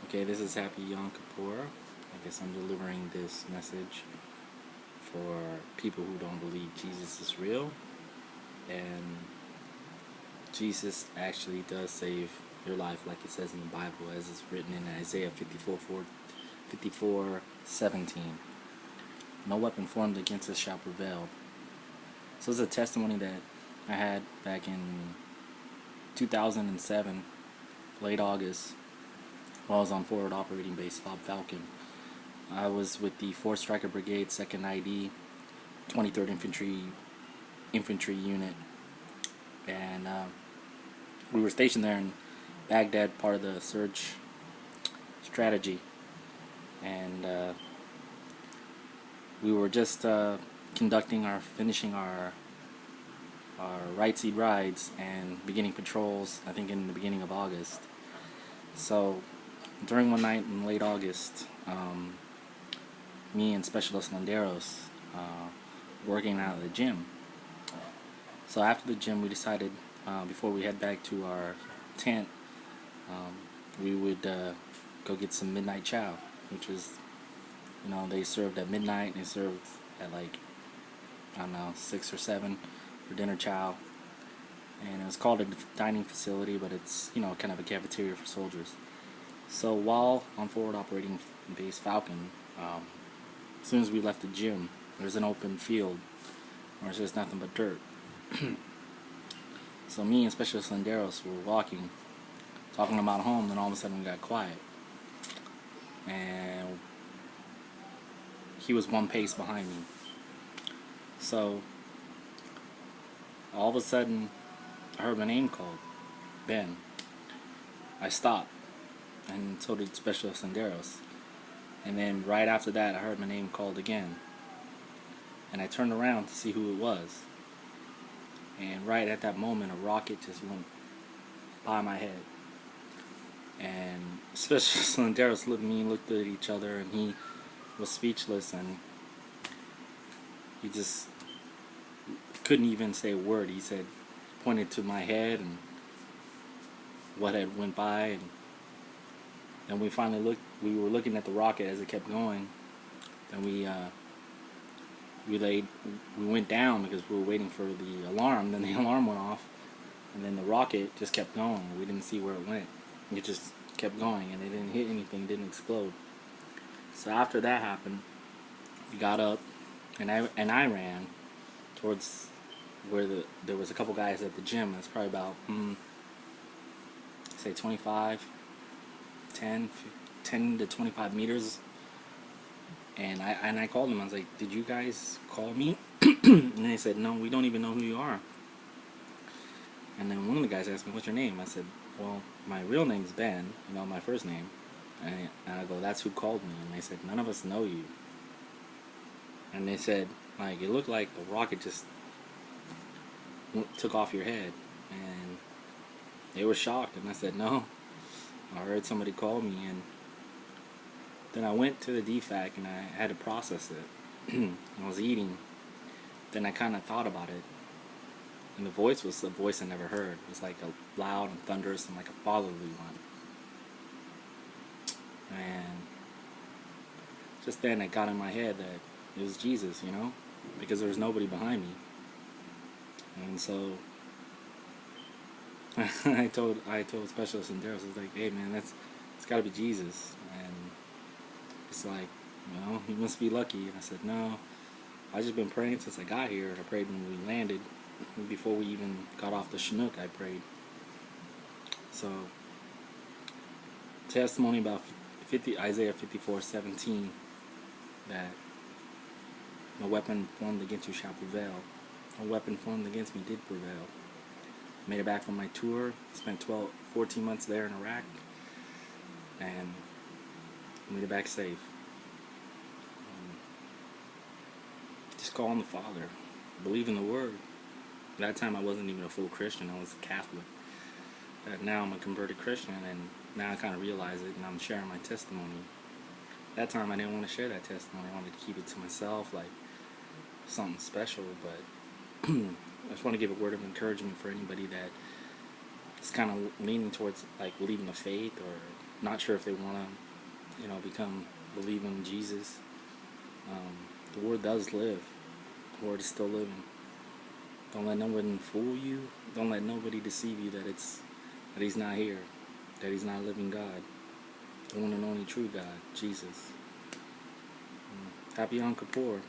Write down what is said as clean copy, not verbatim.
Okay, this is Happy Yom Kippur. I guess I'm delivering this message for people who don't believe Jesus is real. And Jesus actually does save your life, like it says in the Bible, as it's written in Isaiah 54:17. No weapon formed against us shall prevail. So it's a testimony that I had back in 2007, late August, while I was on forward operating base Fob Falcon. I was with the 4th Striker Brigade, 2nd ID, 23rd Infantry Unit, and we were stationed there in Baghdad, part of the surge strategy, and we were just finishing our right seat rides and beginning patrols, I think in the beginning of August. So during one night in late August, me and Specialist Landeros working out of the gym. So after the gym, we decided before we head back to our tent, we would go get some midnight chow, which is, they served at midnight and they served at like, I don't know, 6 or 7 for dinner chow. And it was called a dining facility, but it's, kind of a cafeteria for soldiers. So while on forward operating base Falcon, as soon as we left the gym, there's an open field where it's just nothing but dirt. So me and Specialist Landeros were walking, talking about home, then all of a sudden we got quiet. And he was one pace behind me. So all of a sudden I heard my name called, Ben. I stopped, and so did Specialist Landeros. And then right after that I heard my name called again. And I turned around to see who it was. And right at that moment, a rocket just went by my head. And Specialist Landeros looked at each other, and he was speechless, and he just couldn't even say a word. He pointed to my head and what had went by, and then we finally looked. We were looking at the rocket as it kept going. Then we went down because we were waiting for the alarm. Then the alarm went off, and then the rocket just kept going. We didn't see where it went. It just kept going, and it didn't hit anything, didn't explode. So after that happened, we got up, and I ran towards where there was a couple guys at the gym. It's probably about say 10 to 25 meters. And I called them. I was like, "Did you guys call me?" And they said, "No, we don't even know who you are." And then one of the guys asked me, "What's your name?" I said, "Well, my real name's Ben, my first name." And I go, "That's who called me." And they said, "None of us know you." And they said, like, it looked like the rocket just took off your head. And they were shocked. And I said, "No, I heard somebody call me." And then I went to the DFAC and I had to process it. I was eating. Then I kind of thought about it. And the voice was a voice I never heard. It was like a loud and thunderous and like a fatherly one. And just then it got in my head that it was Jesus, because there was nobody behind me. And so I told Specialist Landeros, I was like, "Hey man, it's got to be Jesus." And it's like, he must be lucky. And I said, "No, I've just been praying since I got here. And I prayed when we landed. Before we even got off the Chinook, I prayed." So, testimony about Isaiah 54:17, that no weapon formed against you shall prevail. No weapon formed against me did prevail. Made it back from my tour. Spent 14 months there in Iraq. And made it back safe. Just call on the Father. Believe in the Word. At that time I wasn't even a full Christian. I was a Catholic. Now I'm a converted Christian, and now I kind of realize it, and I'm sharing my testimony. At that time I didn't want to share that testimony. I wanted to keep it to myself, like something special. But I just want to give a word of encouragement for anybody that is kind of leaning towards like leaving the faith, or not sure if they want to, believe in Jesus. The word does live. The word is still living. Don't let no one fool you. Don't let nobody deceive you that he's not here, that he's not a living God, the one and only true God, Jesus. Happy Yom Kippur.